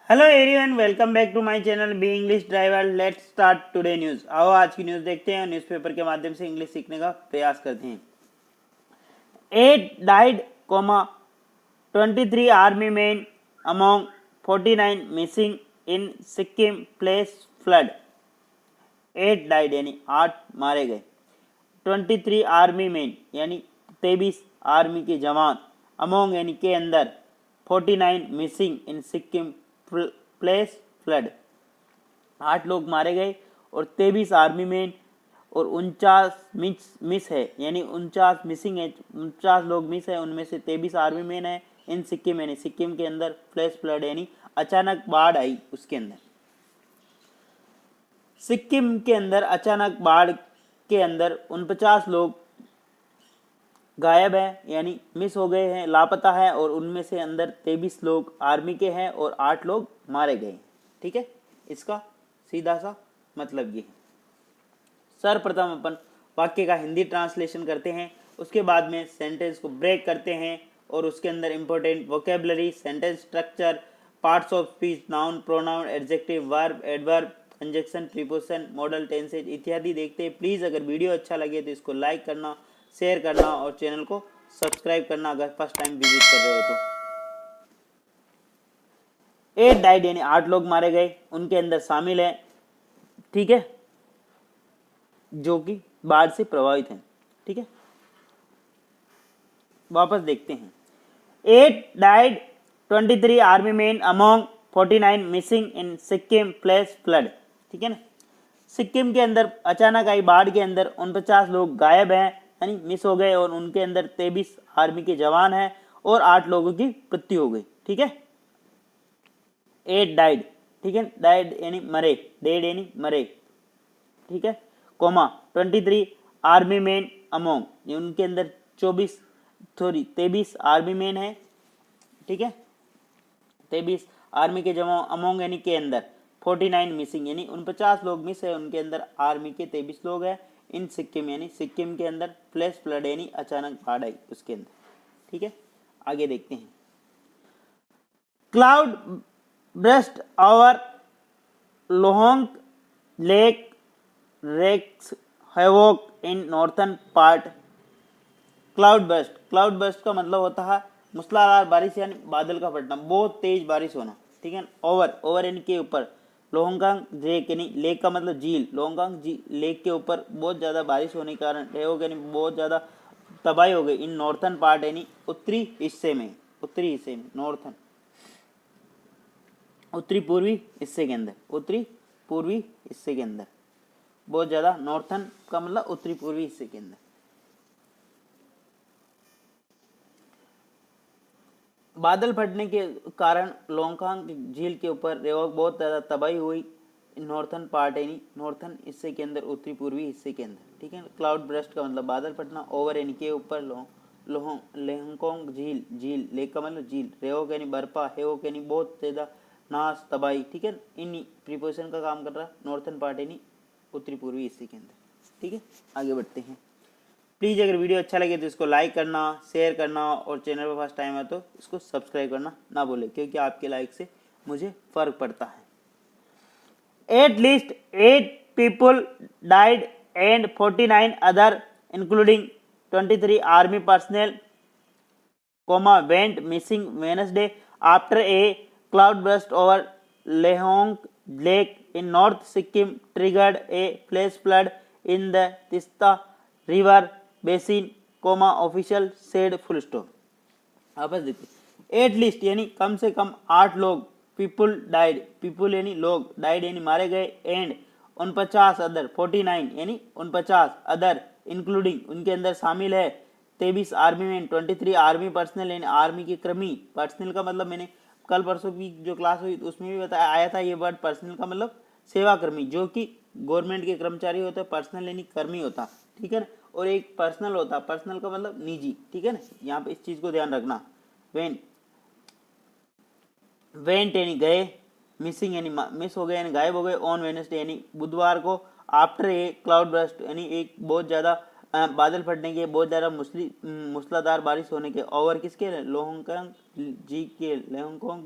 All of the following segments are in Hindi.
Hello everyone, welcome back to my channel B English driver. Let's start today news. आओ आज की न्यूज़ देखते हैं और न्यूज़पेपर के माध्यम से इंग्लिश सीखने का प्रयास करते हैं। 8 died, 23 army men among 49 missing in Sikkim place flood। 8 died यानी 8 मारे गए। 23 आर्मी मैन यानी 23 आर्मी के जवान, अमोंग यानी के अंदर, 49 missing in Sikkim place flood, 8 लोग मारे गए और 23 आर्मी मैन और 49 मिस है यानी 49 मिसिंग है, 49 लोग मिस है, उनमें से 23 आर्मी मैन है इन सिक्किम यानी सिक्किम के अंदर फ्लैश फ्लड यानी अचानक बाढ़ आई उसके अंदर। सिक्किम के अंदर अचानक बाढ़ के अंदर 49 लोग गायब है यानी मिस हो गए हैं, लापता है, और उनमें से अंदर 23 लोग आर्मी के हैं और 8 लोग मारे गए। ठीक है, इसका सीधा सा मतलब ये है। सर्वप्रथम अपन वाक्य का हिंदी ट्रांसलेशन करते हैं, उसके बाद में सेंटेंस को ब्रेक करते हैं और उसके अंदर important vocabulary, sentence structure, parts of speech, noun, pronoun, adjective, verb, adverb, conjunction, preposition, model tenses इत्यादि देखते हैं। प्लीज़ अगर वीडियो अच्छा लगे तो इसको लाइक करना, शेयर करना और चैनल को सब्सक्राइब करना अगर फर्स्ट टाइम विजिट कर रहे हो तो। 8 डाइड यानी 8 लोग मारे गए, उनके अंदर शामिल है, ठीक है, जो कि बाढ़ से प्रभावित हैं। ठीक है, वापस देखते हैं। 8 died, 23 army man among 49 missing in Sikkim place flood. ठीक है ना, सिक्किम के अंदर अचानक आई बाढ़ के अंदर 49 लोग गायब हैं यानी मिस हो गए और उनके अंदर 23 आर्मी के जवान हैं और 8 लोगों की मृत्यु हो गई। ठीक है, 8 डाइड, ठीक है, डाइड यानी मरे, डेड यानी मरे, ठीक है, कोमा 23 आर्मी मैन अमोंग, उनके अंदर 23 आर्मी मैन है, ठीक है, 23 आर्मी के जवान, अमोंग यानी के अंदर, 49 मिसिंग यानी 49 लोग मिस है, उनके अंदर आर्मी के 23 लोग हैं, इन सिक्किम यानी सिक्किम के अंदर फ्लैश फ्लड यानी अचानक बाढ़ आई उसके अंदर। ठीक है, आगे देखते हैं। Cloud burst over Lhonak lake wreaks havoc in northern part. Cloud burst का मतलब होता है मूसलाधार बारिश यानी बादल का फटना, बहुत तेज बारिश होना। ठीक है, ओवर यानी के ऊपर, लोहोंगांग लेक यानी लेक का मतलब झील, लोहोंगांग लेक के ऊपर बहुत ज़्यादा बारिश होने के कारण हैवोक यानी बहुत ज़्यादा तबाही हो गई। इन नॉर्थन पार्ट यानी उत्तरी हिस्से में, नॉर्थन उत्तरी पूर्वी हिस्से के अंदर, उत्तरी पूर्वी हिस्से के अंदर बहुत ज़्यादा, नॉर्थन का मतलब उत्तरी पूर्वी हिस्से के अंदर बादल फटने के कारण लोंगकांग झील के ऊपर रेवक बहुत ज़्यादा तबाही हुई। नॉर्थन पार्ट यानी नॉर्थन हिस्से के अंदर, उत्तरी पूर्वी हिस्से के अंदर। ठीक है, क्लाउड ब्रस्ट का मतलब बादल फटना, ओवर यानी के ऊपर, लेहंगकोंग झील, लेक का मतलब झील, रेवक यानी बर्फा, हेवक यानी बहुत ज़्यादा नाश, तबाही। ठीक है, इन प्रीपोजिशन का काम कर रहा नॉर्थन पार्ट यानी उत्तरी पूर्वी हिस्से के अंदर। ठीक है, आगे बढ़ते हैं। प्लीज़ अगर वीडियो अच्छा लगे तो इसको लाइक करना, शेयर करना और चैनल पर फर्स्ट टाइम है तो इसको सब्सक्राइब करना ना भूलें, क्योंकि आपके लाइक से मुझे फ़र्क पड़ता है। At least 8 people died and 49 other including 23 army personnel went missing Wednesday after a cloud burst over Lhonak lake in north Sikkim triggered a flash flood in the Teesta river basin, official said, full stop. वापस देखिए, एट लिस्ट यानी कम से कम 8 लोग, पीपुल डाइड, पीपुल यानी लोग, डाइड यानी मारे गए, एंड 49 अदर, 49 यानी 49 अदर इंक्लूडिंग उनके अंदर शामिल है 23 आर्मी मैन, 23 आर्मी पर्सनल यानी आर्मी के कर्मी। पर्सनल का मतलब मैंने कल परसों की जो क्लास हुई उसमें भी बताया आया था, ये वर्ड पर्सनल का मतलब सेवा कर्मी, जो कि गवर्नमेंट के कर्मचारी होते हैं, पर्सनल यानी कर्मी होता। ठीक है ना, और एक पर्सनल होता, पर्सनल का मतलब निजी। ठीक है ना, यहाँ पे इस चीज को ध्यान रखना। वेंट यानी गए, मिसिंग यानी मिस हो गए यानी गायब हो गए, ऑन वेडनेसडे यानी बुधवार को, आफ्टर ए क्लाउड बर्स्ट यानी एक बहुत ज्यादा बादल फटने के, बहुत ज्यादा मूसलाधार बारिश होने के, ओवर किसके, लोहोंगकोंग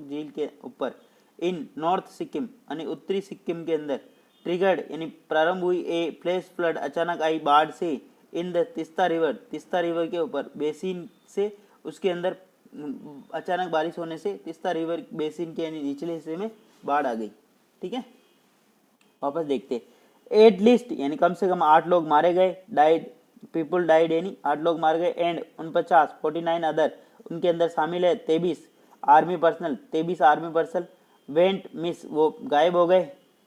झील के ऊपर, इन नॉर्थ सिक्किम यानी उत्तरी सिक्किम के अंदर ट्रिगर्ड यानी प्रारंभ हुई ए फ्लैश फ्लड अचानक आई बाढ़ से इन द तीस्ता रिवर के ऊपर बेसिन से उसके अंदर अचानक बारिश होने से तीस्ता रिवर बेसिन के यानी निचले हिस्से में बाढ़ आ गई। ठीक है, वापस देखते। एटलीस्ट यानी कम से कम 8 लोग मारे गए, पीपल डाइड यानी 8 लोग मारे गए, एंड 49 अदर उनके अंदर शामिल है 23 आर्मी पर्सनल वेंट मिस वो गायब हो गए।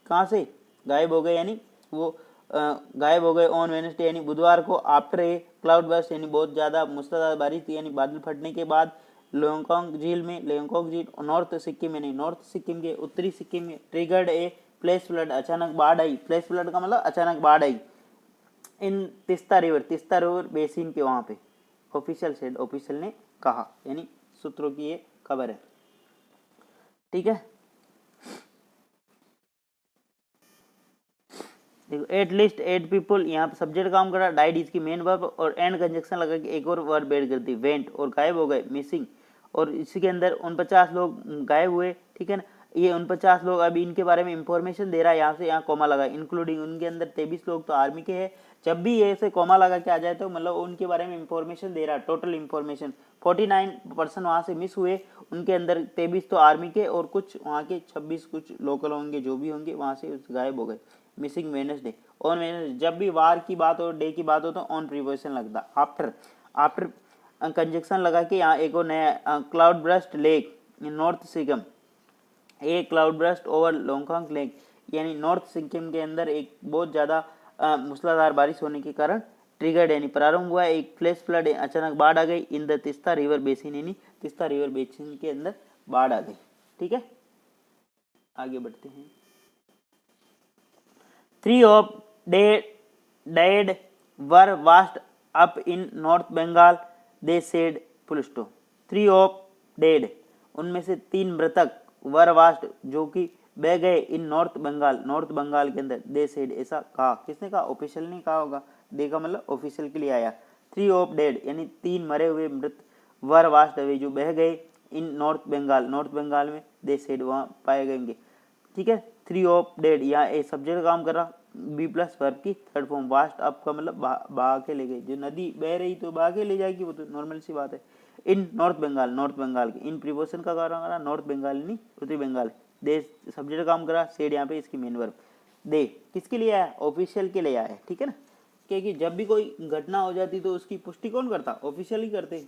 कहाँ से गायब हो गए यानी वो गायब हो गए ऑन वेडनेसडे यानी बुधवार को आफ्टर ए क्लाउड बर्स्ट यानी बहुत ज़्यादा मूसलाधार बारिश थी यानी बादल फटने के बाद लेंगकोंग झील नॉर्थ सिक्किम यानी नॉर्थ सिक्किम के उत्तरी सिक्किम में ट्रिगर्ड ए फ्लैश फ्लड अचानक बाढ़ आई। फ्लैश फ्लड का मतलब अचानक बाढ़ आई इन तीस्ता रिवर बेसिन के वहाँ पे। ऑफिशियल ने कहा यानी सूत्रों की ये खबर है। ठीक है, देखो एटलीस्ट 8 पीपल यहाँ पे सब्जेक्ट काम कर रहा, डाइड इसकी मेन वर्ब और एंड कंजक्शन लगा के एक और वर्ब ऐड कर दी वेंट और गायब हो गए मिसिंग, और इसी के अंदर 49 लोग गायब हुए। ठीक है ना, ये 49 लोग अभी इनके बारे में इंफॉर्मेशन दे रहा है, यहाँ से यहाँ कोमा लगा इंक्लूडिंग उनके अंदर 23 लोग तो आर्मी के हैं। जब भी ये से कोमा लगा के आ जाए तो मतलब उनके बारे में इंफॉर्मेशन दे रहा है, टोटल इंफॉर्मेशन 49% वहाँ से मिस हुए, उनके अंदर 23 तो आर्मी के और कुछ वहाँ के 26 कुछ लोकल होंगे जो भी होंगे वहाँ से गायब हो गए। मिसिंग वेडनेसडे ऑन वेडनेसडे, जब भी वार की बात हो डे की बात हो तो ऑन प्रीपोजिशन लगता। आफ्टर कंजक्शन लगा के यहाँ एक और नया cloud burst lake north Sikkim, एक क्लाउड ब्रस्ट ओवर लोंगकांग लेक यानी नॉर्थ सिक्किम के अंदर एक बहुत ज़्यादा मूसलाधार बारिश होने के कारण ट्रिगर्ड यानी प्रारंभ हुआ एक फ्लैश फ्लड अचानक बाढ़ आ गई in the Teesta river basin यानी तीस्ता रिवर बेसिन के अंदर बाढ़ आ गई। ठीक है, आगे बढ़ते हैं। 3 of dead were washed up in North Bengal, they said full stop। 3 of dead उनमें से 3 मृतक वर वास्ट जो कि बह गए इन नॉर्थ बंगाल के अंदर, दे सेड ऐसा कहा। किसने कहा? ऑफिशियल ने कहा होगा, देखा मतलब ऑफिशियल के लिए आया। 3 ऑफ डेड यानी 3 मरे हुए मृत वर वास्ट अवे जो बह गए इन नॉर्थ बंगाल में, दे सेड वहाँ पाए गएंगे। ठीक है, 3 ऑफ डेड यहाँ ए सब्जेक्ट काम कर रहा, बी प्लस वर्ब की थर्ड फॉर्म, वास्ट अप का मतलब बहा के ले गए, जो नदी बह रही तो बहा के ले जाएगी, वो तो नॉर्मल सी बात है। इन नॉर्थ बंगाल के इन प्रीपोजिशन का कारण करा नॉर्थ बंगाल नहीं उत्तरी बंगाल, दे सब्जेक्ट काम करा, सेड यहाँ पे इसकी मेन वर्ब। दे किसके लिए आया? ऑफिशियल के लिए आया। ठीक है ना, क्योंकि जब भी कोई घटना हो जाती तो उसकी पुष्टि कौन करता? ऑफिशियल ही करते।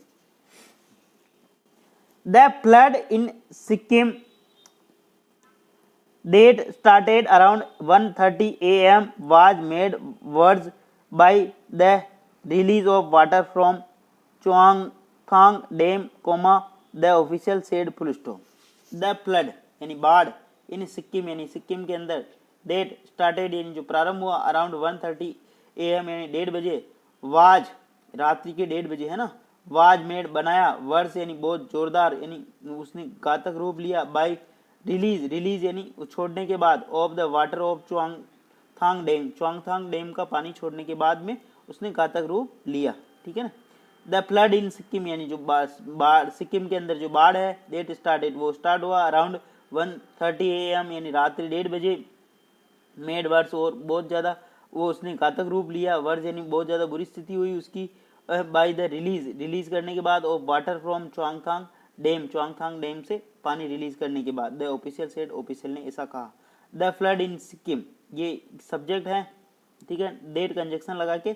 The flood in Sikkim that started around 1:30 a.m. was made worse by the release of water from Chuangthang Dam, the official said full stop। The flood यानी बाढ़ इन सिक्किम यानी सिक्किम के अंदर that started यानी जो प्रारंभ हुआ around 1:30 a.m. यानी 1:30 बजे, was रात्रि के 1:30 बजे है ना, was made बनाया, वर्ष यानी बहुत जोरदार यानी उसने घातक रूप लिया, by रिलीज यानी छोड़ने के बाद, of the water of Chungthang dam का पानी छोड़ने के बाद में उसने घातक रूप लिया। ठीक है ना, द फ्लड इन सिक्किम यानी जो बाढ़ सिक्किम के अंदर जो बाढ़ है, डेट स्टार्टेड वो स्टार्ट हुआ अराउंड 1:30 a.m. यानी रात्रि 1:30 बजे, मेड वर्स और बहुत ज़्यादा वो उसने घातक रूप लिया, वर्स यानी बहुत ज़्यादा बुरी स्थिति हुई उसकी, बाय द रिलीज करने के बाद ऑफ वाटर फ्रॉम चुआंगथांग डैम से पानी रिलीज करने के बाद, द ऑफिशियल सेड ऑफिशियल ने ऐसा कहा। द फ्लड इन सिक्किम ये सब्जेक्ट है। ठीक है, डेट कंजक्शन लगा के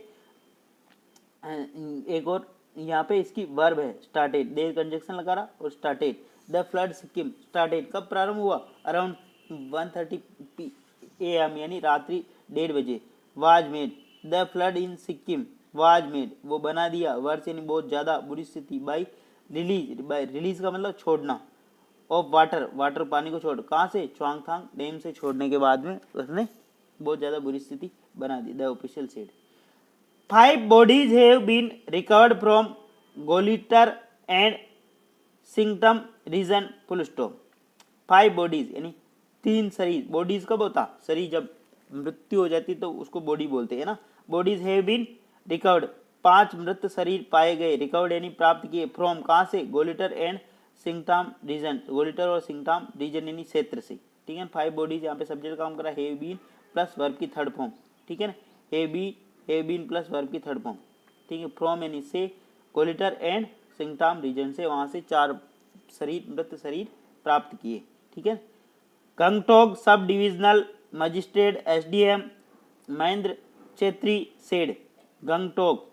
एक और यहाँ पे इसकी वर्ब है स्टार्टेड, डेट कंजक्शन लगा रहा और started. The flood Sikkim started कब प्रारंभ हुआ? Around 1:30 a.m. यानी रात्रि 1:30 बजे। Was made the flood in Sikkim, was made वो बना दिया, वर्ष यानी बहुत ज्यादा बुरी स्थिति, बाई रिलीज का मतलब छोड़ना, ऑफ वाटर पानी को छोड़, कहाँ से? चुआंगथांग डैम से छोड़ने के बाद में उसने बहुत ज्यादा बुरी स्थिति बना दी, the official said. 5 bodies have been recovered from Golitar and Singtam region, full stop. 5 bodies यानी 3 शरीर, बॉडीज कब होता? शरीर जब मृत्यु हो जाती तो उसको बॉडी बोलते हैं ना। बॉडीज हैव बीन रिकवर्ड 5 मृत शरीर पाए गए, रिकवर्ड यानी प्राप्त किए, फ्रॉम कहाँ से? गोलिटर एंड सिंगटाम रीजन, गोलिटर और सिंगटाम रीजन यानी क्षेत्र से, ठीक है। 5 बॉडीज यहाँ पे सब्जेक्ट काम कर रहा है, हैव बीन प्लस वर्ब की थर्ड फॉर्म, ठीक है ना, हैव बीन प्लस वर्ब की थर्ड फॉर्म, ठीक है। फ्रॉम यानी से, गोलिटर एंड सिंगटाम रीजन से, वहां से 4 शरीर मृत शरीर प्राप्त किए, ठीक है। Gangtok sub divisional magistrate SDM Mahendra Chhetri said, Gangtok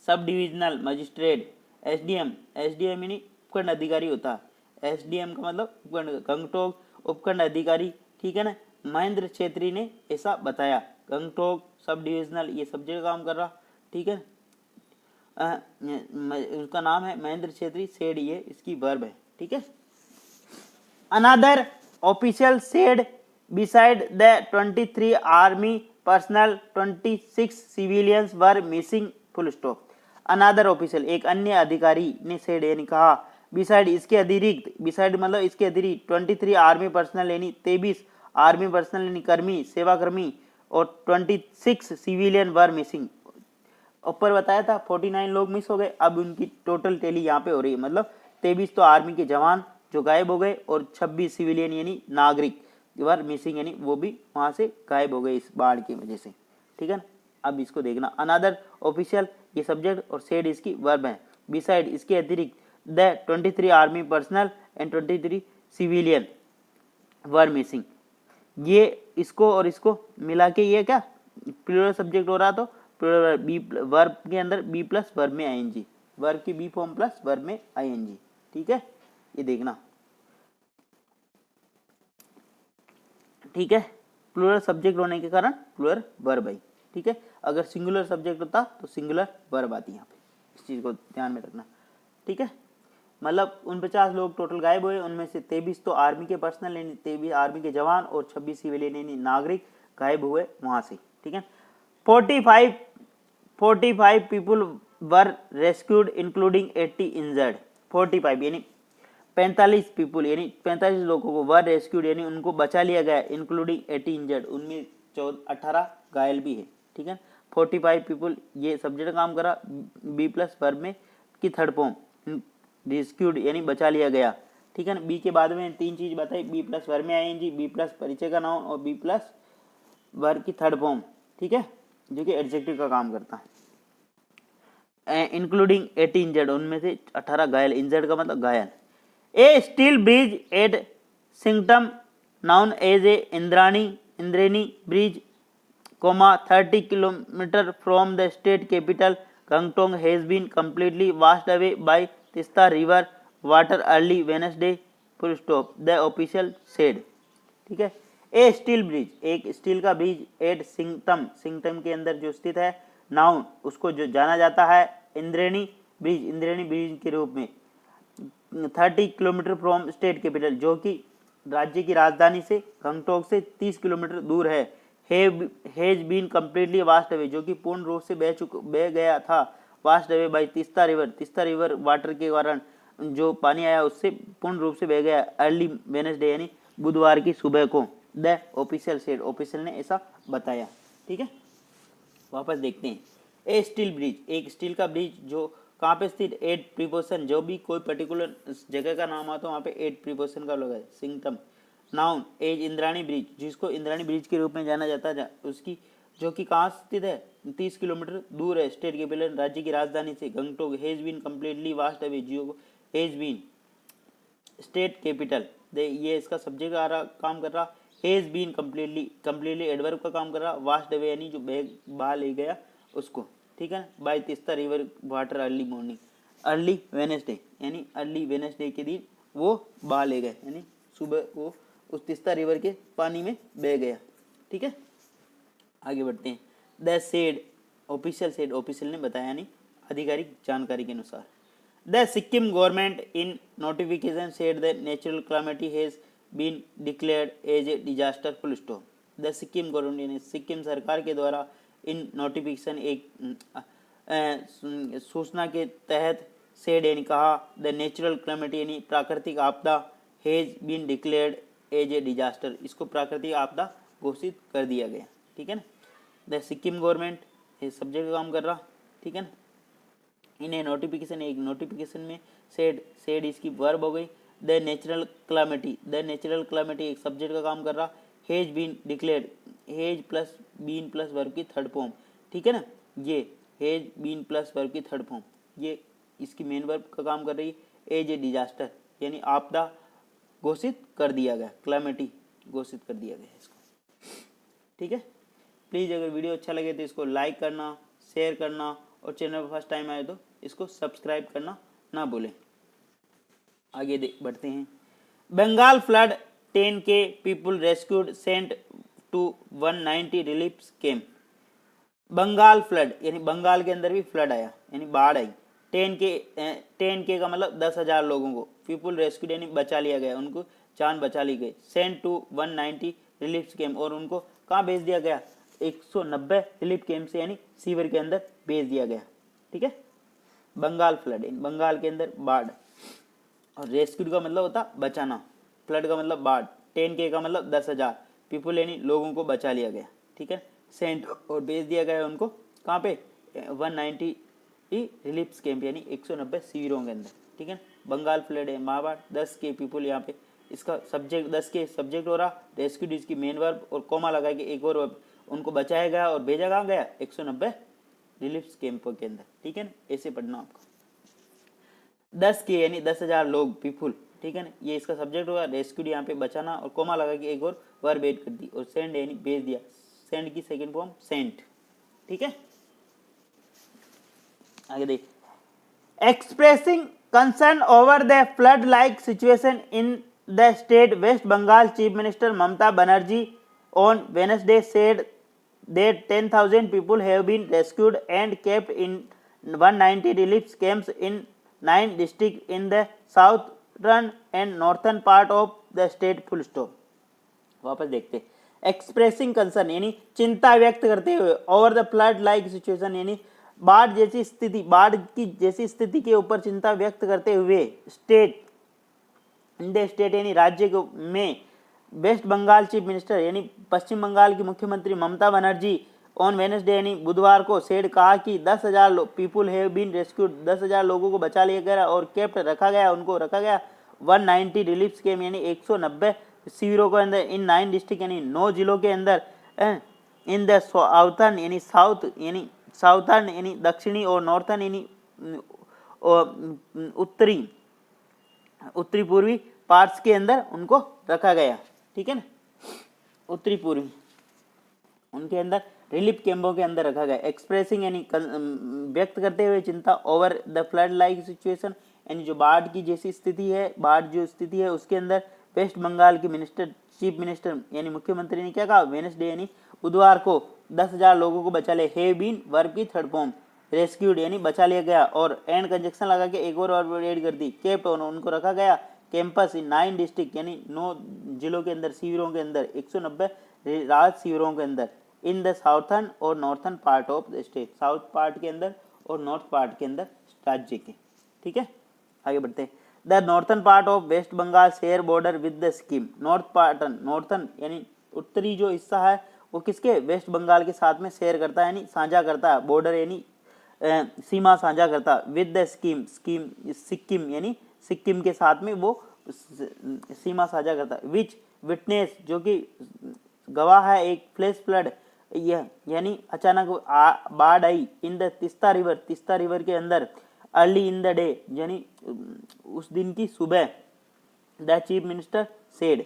sub divisional magistrate SDM, SDM यानी उपखंड अधिकारी होता है, एसडीएम का मतलब उपखंड, गंगटोक उपखंड अधिकारी, ठीक है ना, महेंद्र छेत्री ने ऐसा बताया। गंगटोक सब डिविजनल ये सब्जेक्ट काम कर रहा, ठीक है, उसका नाम है महेंद्र छेत्री, सेड ये इसकी वर्ब है, ठीक है। Another official said beside the 23 army personal 26 civilians were missing, full stop. Another official एक अन्य अधिकारी ने सेड यानी कहा, बिसाइड इसके अतिरिक्त, बिसाइड मतलब इसके अतिरिक्त 23 आर्मी पर्सनल यानी 23 आर्मी पर्सनल यानी कर्मी सेवाकर्मी और 26 सिविलियन वर मिसिंग, ऊपर बताया था 49 लोग मिस हो गए, अब उनकी टोटल टेली यहाँ पे हो रही है, मतलब 23 तो आर्मी के जवान जो गायब हो गए और 26 सिविलियन यानी नागरिक वर मिसिंग यानी वो भी वहां से गायब हो गए इस बाढ़ की वजह से, ठीक है ना। अब इसको देखना, अनदर ऑफिशियल ये सब्जेक्ट और सेड इसकी वर्ब है, बिसाइड इसके अतिरिक्त the 23 army personal and 23 civilian were missing, ये इसको और इसको मिला के ये क्या प्लूरल सब्जेक्ट हो रहा, तो प्लूरल बी वर्ब के अंदर बी प्लस वर्ब में आईएनजी, वर्ब की बी फॉर्म प्लस वर्ब में आईएनजी, ठीक है, ये देखना, ठीक है। प्लूरल सब्जेक्ट होने के कारण प्लूरल वर्ब आई, ठीक है। अगर सिंगुलर सब्जेक्ट होता तो सिंगुलर वर्ब आती यहाँ पे, इस चीज को ध्यान में रखना, ठीक है। मतलब 49 लोग टोटल गायब हुए, उनमें से 23 तो आर्मी के पर्सनल यानी 23 आर्मी के जवान और 26 सिविलियन यानी नागरिक गायब हुए वहां से, ठीक है। 45 पीपुल वर रेस्क्यूड इंक्लूडिंग 80 इंजर्ड, 45 यानी 45 पीपुल यानी 45 लोगों को वर रेस्क्यूड यानी उनको बचा लिया गया, इंक्लूडिंग 80 इंजर्ड उनमें 18 घायल भी है, ठीक है। 45 पीपुल ये सब्जेक्ट काम करा, बी प्लस वर्ब में की थर्ड फॉर्म रेस्क्यूड यानी बचा लिया गया, ठीक है ना। बी के बाद में 3 चीज बताई, बी प्लस वर्ब में आईएनजी, बी प्लस परिचय का नाउन और बी प्लस वर्ब की थर्ड फॉर्म, ठीक है, जो कि एडजेक्टिव का काम करता है। इंक्लूडिंग 80 इंजर्ड उनमें से 18 घायल, इंजर्ड का मतलब घायल। A steel bridge at Singtam noun as a Indrani bridge, 30 kilometre from the state capital Gangtok has been completely washed away by Teesta river water early Wednesday, full stop, the official said, ठीक है। ए स्टील ब्रिज एक स्टील का ब्रिज एट सिंगटम के अंदर जो स्थित है, नाउन उसको जो जाना जाता है इंद्राणी ब्रिज के रूप में, 30 किलोमीटर फ्रॉम स्टेट कैपिटल जो कि राज्य की राजधानी से गंगटोक से 30 किलोमीटर दूर है, has been completely washed away जो कि पूर्ण रूप से बह गया था, washed away by Teesta river water के कारण जो पानी आया उससे पूर्ण रूप से बह गया, अर्ली वेडनेसडे यानी बुधवार की सुबह को, द ऑफिशियल सेड ऑफिशियल ने ऐसा बताया, ठीक है। वापस देखते हैं, ए स्टील ब्रिज एक स्टील का ब्रिज जो कहाँ पे स्थित, 8 प्रीपोजिशन जो भी कोई पर्टिकुलर जगह का नाम आता है वहाँ पे 8 प्रीपोजिशन का लगा है, Singtam noun as Indrani bridge जिसको इंद्राणी ब्रिज के रूप में जाना जाता है, उसकी जो कि कहाँ स्थित है 30 किलोमीटर दूर है स्टेट कैपिटल राज्य की राजधानी से Gangtok, has been completely washed away जियो हैज बीन स्टेट कैपिटल, ये इसका सब्जेक्ट आ रहा काम कर रहा, हैज बीन कंप्लीटली एडवर्ब का काम कर रहा, वॉश्ड अवे यानी जो बहा ले गया उसको, ठीक है। By Teesta river water early Wednesday यानी अर्ली वेडनेसडे के दिन वो बहा ले गए यानी सुबह वो उस तीस्ता रिवर के पानी में बह गया, ठीक है। आगे बढ़ते हैं, द सेड ऑफिशियल ने बताया यानी आधिकारिक जानकारी के अनुसार, the Sikkim government in notification said the natural calamity has been declared as a disaster, full stop, the Sikkim government यानी सिक्किम सरकार के द्वारा इन नोटिफिकेशन एक सूचना के तहत सेड यानी कहा, द नेचुरल कैलामिटी यानी प्राकृतिक आपदा, has been declared as a disaster इसको प्राकृतिक आपदा घोषित कर दिया गया, ठीक है ना। द सिक्किम गवर्नमेंट सब्जेक्ट का काम कर रहा, ठीक है ना। इन्हें नोटिफिकेशन में सेड, सेड इसकी वर्ब हो गई। The natural calamity, the natural calamity एक सब्जेक्ट का काम कर रहा। Has been declared, has plus been plus verb की थर्ड फॉर्म, ठीक है ना, ये हैज बीन प्लस वर्ब की थर्ड फॉर्म, ये इसकी मेन वर्ब का काम कर रही है। एज ए डिजास्टर यानी आपदा घोषित कर दिया गया, क्लामिटी घोषित कर दिया गया इसको, ठीक है। प्लीज़ अगर वीडियो अच्छा लगे तो इसको लाइक करना, शेयर करना और चैनल पर फर्स्ट टाइम आए तो इसको सब्सक्राइब करना ना भूलें। आगे बढ़ते हैं। Bengal flood 10K people rescued sent to 190 relief camp. Bengal flood यानी बंगाल के अंदर भी फ्लड आया यानी बाढ़ आई। 10K का मतलब 10,000 लोगों को पीपुल रेस्क्यूड यानी बचा लिया गया, उनको जान बचा ली गई। सेंट टू 190 रिलीफ कैंप और उनको कहाँ भेज दिया गया, 190 रिलीफ कैंप से यानी सीवर के अंदर भेज दिया गया, ठीक है। बंगाल फ्लड बंगाल के अंदर बाढ़, और रेस्क्यू का मतलब होता बचाना, फ्लड का मतलब बाढ़, 10K का मतलब 10,000 पीपुल यानी लोगों को बचा लिया गया, ठीक है। सेंट और भेज दिया गया उनको कहाँ पे, 190 रिलीफ कैंप यानी 190 शिविरों के अंदर, ठीक है। बंगाल फ्लड है महाबाढ़, 10K पीपुल यहाँ पे, इसका सब्जेक्ट 10K सब्जेक्ट हो रहा, रेस्क्यूड इसकी मेन वर्ब और कोमा लगा के एक और वर्ब, उनको बचाया गया और भेजा कहाँ गया 190 रिलीफ कैंपों के अंदर, ठीक है ना। ऐसे पढ़ना आपको। 10K यानी 10,000 लोग पीपुल, ठीक है ना, ये इसका सब्जेक्ट होगा। रेस्क्यूड यहाँ पे बचाना और कोमा लगा के एक और वर्ब ऐड कर दी, और सेंड यानी भेज दिया, सेंड की सेकंड फॉर्म सेंट, ठीक है। आगे देख, expressing concern over the flood like situation in the state west Bengal, chief minister Mamata Banerjee on Wednesday said that 10,000 people have been rescued and kept in 190 relief camps in 9 districts in the southern and northern part of the state, full stop। वापस देखते, एक्सप्रेसिंग कंसर्न यानी चिंता व्यक्त करते हुए, over the flood like situation यानी बाढ़ जैसी स्थिति, बाढ़ की जैसी स्थिति के ऊपर चिंता व्यक्त करते हुए, स्टेट इन द स्टेट यानी राज्य में, वेस्ट बंगाल चीफ मिनिस्टर यानी पश्चिम बंगाल की मुख्यमंत्री ममता बनर्जी ऑन वेडनेसडे यानी बुधवार को सेड कहा कि 10,000 पीपुल हैव बीन रेस्क्यूड, 10,000 लोगों को बचा लिया गया और केप्ट रखा गया, उनको रखा गया 190 रिलीफ कैंप यानी 190 शिविरों के अंदर इन 9 डिस्ट्रिक्ट यानी 9 जिलों के अंदर, इन द साउथर्न यानी साउथ यानी साउथर्न यानी दक्षिणी और नॉर्थर्न यानी उत्तरी पूर्वी पार्ट्स के अंदर उनको रखा गया, ठीक है ना, उत्तरी पूर्वी उनके अंदर रिलीफ कैंपों के अंदर रखा गया। एक्सप्रेसिंग यानी व्यक्त करते हुए चिंता, over the flood like situation यानी जो बाढ़ की जैसी स्थिति है, बाढ़ जो स्थिति है उसके अंदर वेस्ट बंगाल के मिनिस्टर, चीफ मिनिस्टर यानी मुख्यमंत्री ने क्या कहा, वेडनेसडे यानी बुधवार को 10,000 लोगों को बचा ले, हैव बीन वर्ब की थर्ड फॉर्म, रेस्क्यूड यानी बचा लिया गया और एंड कंजक्शन लगा के एक और वर्ब ऐड कर दी, केप्ट उनको रखा गया, कैंपस इन 9 डिस्ट्रिक्ट यानी 9 जिलों के अंदर, शिविरों के अंदर 190 राहत शिविरों के अंदर, इन द साउथर्न और northern part of the state, south part के अंदर और नॉर्थ पार्ट के अंदर राज्य के, ठीक है। आगे बढ़ते हैं। The northern part of west Bengal share border with the Sikkim, northern यानी उत्तरी जो हिस्सा है वो किसके, वेस्ट बंगाल के साथ में शेयर करता है यानी साझा करता है, बॉर्डर यानी सीमा साझा करता है, विद द सिक्किम यानी सिक्किम के साथ में वो सीमा साझा करता है। विच विटनेस जो कि गवाह है, एक फ्लैश फ्लड यह यानी अचानक बाढ़ आई, इन द तीस्ता रिवर के अंदर, अर्ली इन द डे यानी उस दिन की सुबह, द चीफ मिनिस्टर सेड,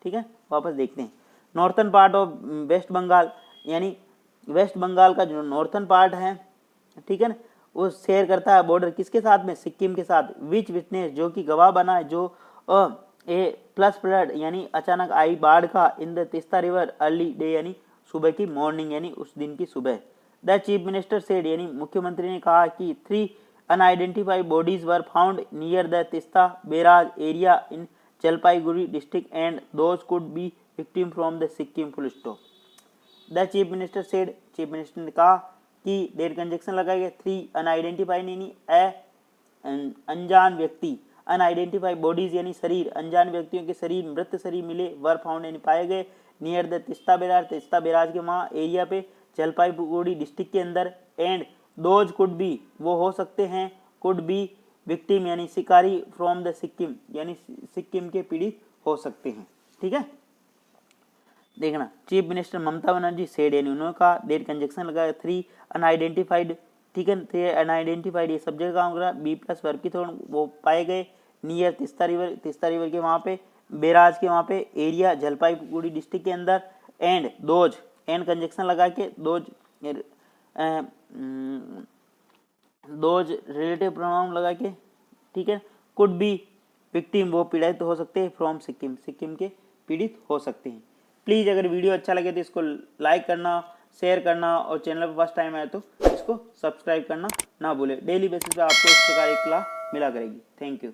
ठीक है। वापस देखते हैं, northern part of west Bengal यानी वेस्ट बंगाल का जो नॉर्थर्न पार्ट है, ठीक है ना, वो शेयर करता है बॉर्डर किसके साथ में, सिक्किम के साथ। विच विटनेस जो कि गवाह बना है, जो ए प्लस फ्लड यानी अचानक आई बाढ़ का, in the Teesta river early day यानी सुबह की मॉर्निंग यानी उस दिन की सुबह। द चीफ मिनिस्टर सेड यानी मुख्यमंत्री ने कहा कि 3 unidentified bodies were found near the Teesta barrage area in Jalpaiguri district and those could be victim from the Sikkim, full stop. The chief minister said, chief minister ने कहा कि डेट कंजक्शन लगाएंगे, 3 अनआइडेंटिफाइड यानी अनजान व्यक्ति, अनआइडेंटिफाइड बॉडीज यानी शरीर, अनजान व्यक्तियों के शरीर, मृत शरीर मिले, वर फाउंड यानी पाए गए, नियर द तीस्ता बैराज के वहाँ एरिया पे, जलपाईगुड़ी डिस्ट्रिक्ट के अंदर, एंड दोज कुड बी वो हो सकते हैं, कुड बी विक्टिम यानी शिकारी फ्रॉम द सिक्किम यानी सिक्किम के पीड़ित हो सकते हैं। ठीक है, देखना chief minister Mamata Banerjee said यानी उन्होंने कहा, देर कंजक्शन लगाया, 3 अनआइडेंटिफाइड, ठीक है, 3 अनआइडेंटिफाइड ये सब जगह काम करा, बी प्लस वर्ग की थोड़ा वो पाए गए नियर तिस्ता रिवर के वहाँ पे, बैराज के वहाँ पे एरिया जलपाईगुड़ी डिस्ट्रिक्ट के अंदर, एंड दोज एंड कंजक्शन लगा के दोज रिलेटिव प्रोनाउन लगा के, ठीक है, कुड बी विक्टिम वो पीड़ित हो सकते हैं, फ्रॉम सिक्किम सिक्किम के पीड़ित हो सकते हैं। प्लीज़ अगर वीडियो अच्छा लगे तो इसको लाइक करना, शेयर करना और चैनल पर फर्स्ट टाइम आए तो इसको सब्सक्राइब करना ना भूले। डेली बेसिस पे आपको इस प्रकार एक क्लास मिला करेगी। Thank you.